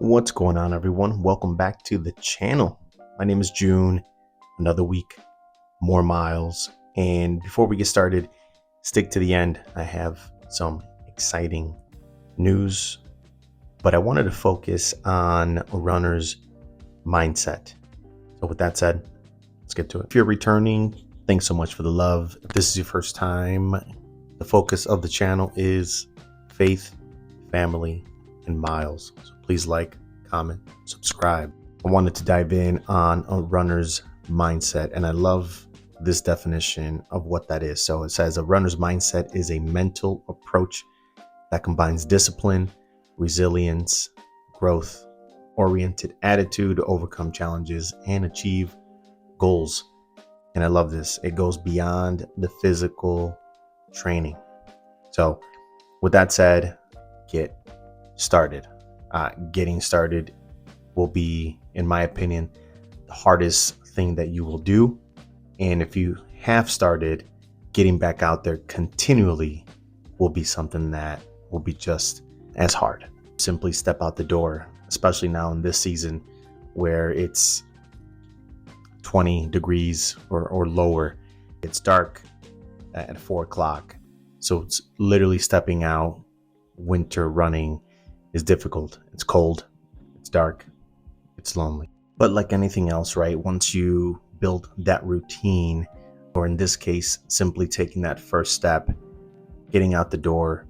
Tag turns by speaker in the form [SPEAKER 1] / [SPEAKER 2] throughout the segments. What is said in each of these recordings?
[SPEAKER 1] What's going on, everyone? Welcome back to the channel. My name is June. Another week, more miles. And before we get started, stick to the end. I have some exciting news, but I wanted to focus on a runner's mindset. So with that said, let's get to it. If you're returning, thanks so much for the love. If this is your first time, the focus of the channel is faith, family, and miles. So please like, comment, subscribe. I wanted to dive in on a runner's mindset, and I love this definition of what that is. So it says a runner's mindset is a mental approach that combines discipline, resilience, growth-oriented attitude to overcome challenges and achieve goals. And I love this. It goes beyond the physical training. So with that said, get started. Getting started will be, in my opinion, the hardest thing that you will do. And if you have started, getting back out there continually will be something that will be just as hard. Simply step out the door, especially now in this season where it's 20 degrees or lower. It's dark at 4 o'clock. So it's literally stepping out. Winter running is difficult. It's cold, it's dark, it's lonely. But like anything else, right? Once you build that routine, or in this case, simply taking that first step, getting out the door,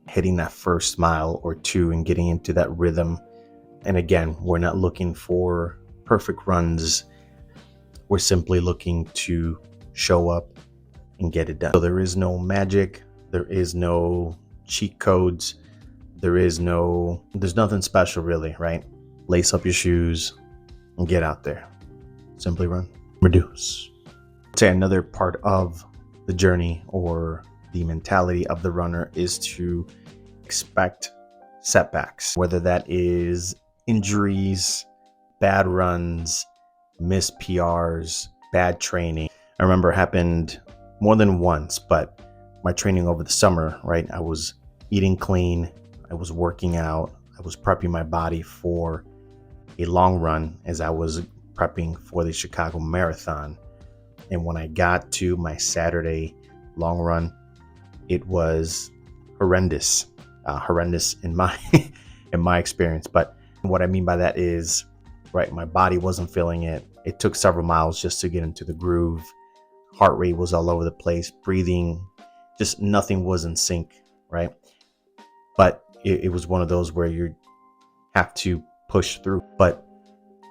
[SPEAKER 1] hitting that first mile or two and getting into that rhythm. And again, we're not looking for perfect runs. We're simply looking to show up and get it done. So there is no magic. There is no cheat codes. There's nothing special really, right? Lace up your shoes and get out there. Simply run, reduce. I'd say another part of the journey or the mentality of the runner is to expect setbacks, whether that is injuries, bad runs, missed PRs, bad training. I remember it happened more than once, but my training over the summer, right? I was eating clean. I was working out. I was prepping my body for a long run as I was prepping for the Chicago Marathon. And when I got to my Saturday long run, it was horrendous in my in my experience. But what I mean by that is, right, my body wasn't feeling it. It took several miles just to get into the groove. Heart rate was all over the place, breathing, just nothing was in sync, right? But it was one of those where you have to push through. But,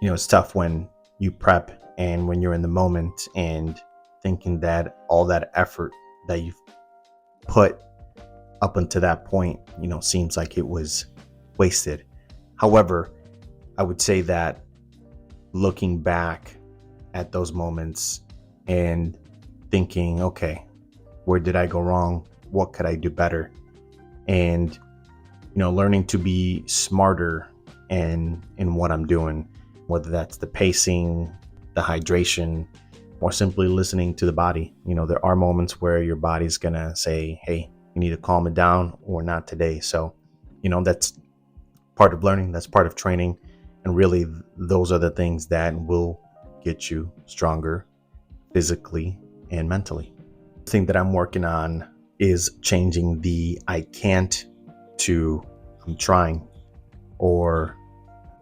[SPEAKER 1] it's tough when you prep and when you're in the moment and thinking that all that effort that you've put up until that point, seems like it was wasted. However, I would say that looking back at those moments and thinking, okay, where did I go wrong? What could I do better? And learning to be smarter in what I'm doing, whether that's the pacing, the hydration, or simply listening to the body. There are moments where your body's gonna say, hey, you need to calm it down, or not today. So, that's part of learning, that's part of training. And really, those are the things that will get you stronger physically and mentally. The thing that I'm working on is changing the I can't to I'm trying, or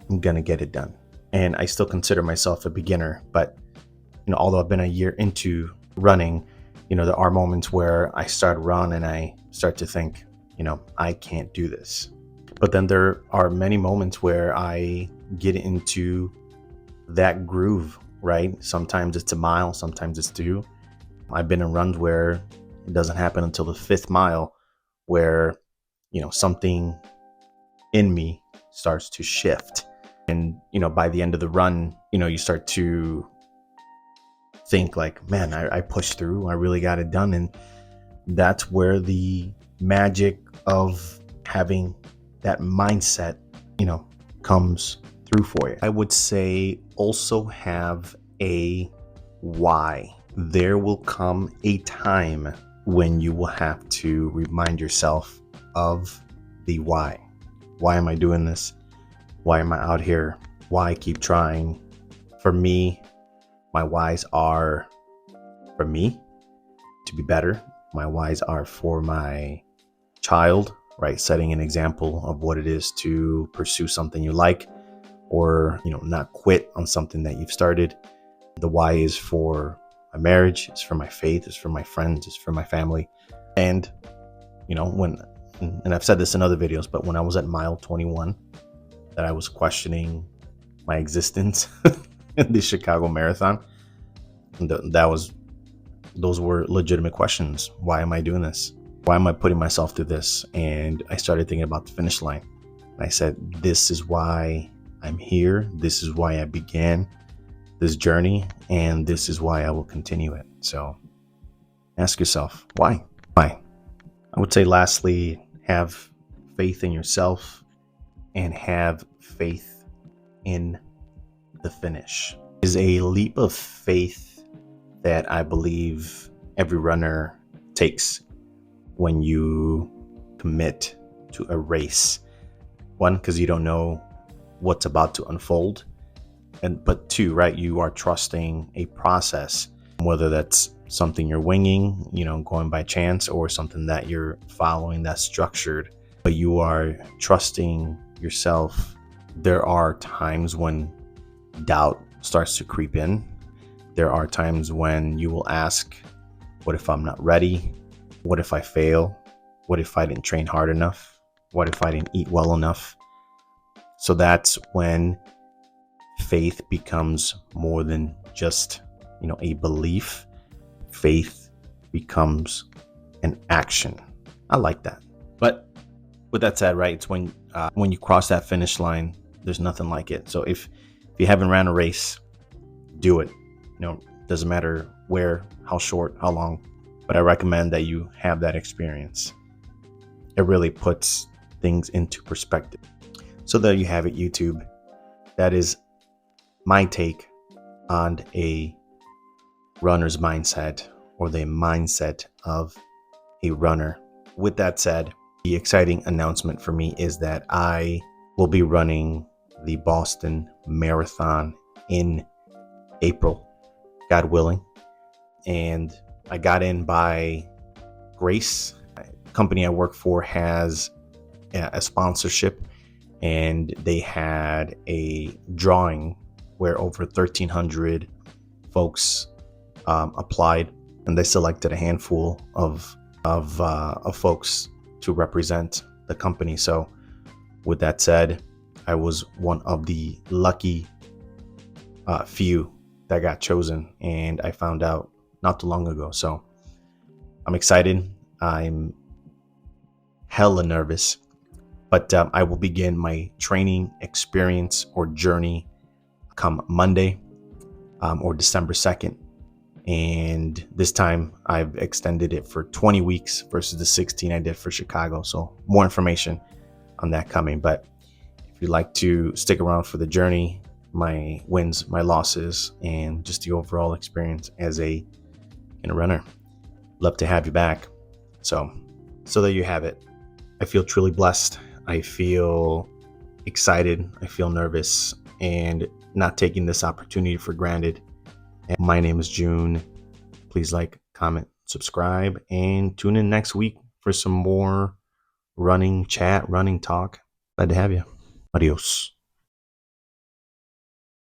[SPEAKER 1] I'm gonna get it done. And I still consider myself a beginner, but although I've been a year into running, there are moments where I start a run and I start to think, I can't do this. But then there are many moments where I get into that groove, right? Sometimes it's a mile, sometimes it's 2. I've been in runs where it doesn't happen until the 5th mile where something in me starts to shift. And, by the end of the run, you start to think like, man, I pushed through. I really got it done. And that's where the magic of having that mindset, comes through for you. I would say also have a why. There will come a time when you will have to remind yourself of the why. Why am I doing this? Why am I out here? Why keep trying? For me, my whys are for me to be better. My whys are for my child, right? Setting an example of what it is to pursue something you like, or, not quit on something that you've started. The why is for my marriage, it's for my faith, it's for my friends, it's for my family. And, and I've said this in other videos, but when I was at mile 21, that I was questioning my existence in the Chicago Marathon. And those were legitimate questions. Why am I doing this? Why am I putting myself through this? And I started thinking about the finish line. And I said, this is why I'm here. This is why I began this journey, and this is why I will continue it. So ask yourself, why? I would say lastly, have faith in yourself and have faith in the finish. It is a leap of faith that I believe every runner takes when you commit to a race. One, because you don't know what's about to unfold. But two, right, you are trusting a process, whether that's something you're winging, going by chance, or something that you're following that's structured, but you are trusting yourself. There are times when doubt starts to creep in. There are times when you will ask, what if I'm not ready? What if I fail? What if I didn't train hard enough? What if I didn't eat well enough? So that's when faith becomes more than just, a belief. Faith becomes an action. I like that. But with that said, right, it's when you cross that finish line, there's nothing like it. So if you haven't ran a race, do it. Doesn't matter where, how short, how long, but I recommend that you have that experience. It really puts things into perspective. So there you have it, YouTube. That is my take on a runner's mindset, or the mindset of a runner. With that said, the exciting announcement for me is that I will be running the Boston Marathon in April, God willing. And I got in by grace. The company I work for has a sponsorship, and they had a drawing where over 1,300 folks applied, and they selected a handful of folks to represent the company. So with that said, I was one of the lucky few that got chosen, and I found out not too long ago. So I'm excited. I'm hella nervous, but I will begin my training experience or journey come Monday or December 2nd. And this time I've extended it for 20 weeks versus the 16 I did for Chicago. So more information on that coming. But if you'd like to stick around for the journey, my wins, my losses, and just the overall experience as a runner, love to have you back. So there you have it. I feel truly blessed. I feel excited. I feel nervous, and not taking this opportunity for granted. And my name is June. Please like, comment, subscribe, and tune in next week for some more running chat, running talk. Glad to have you. Adios.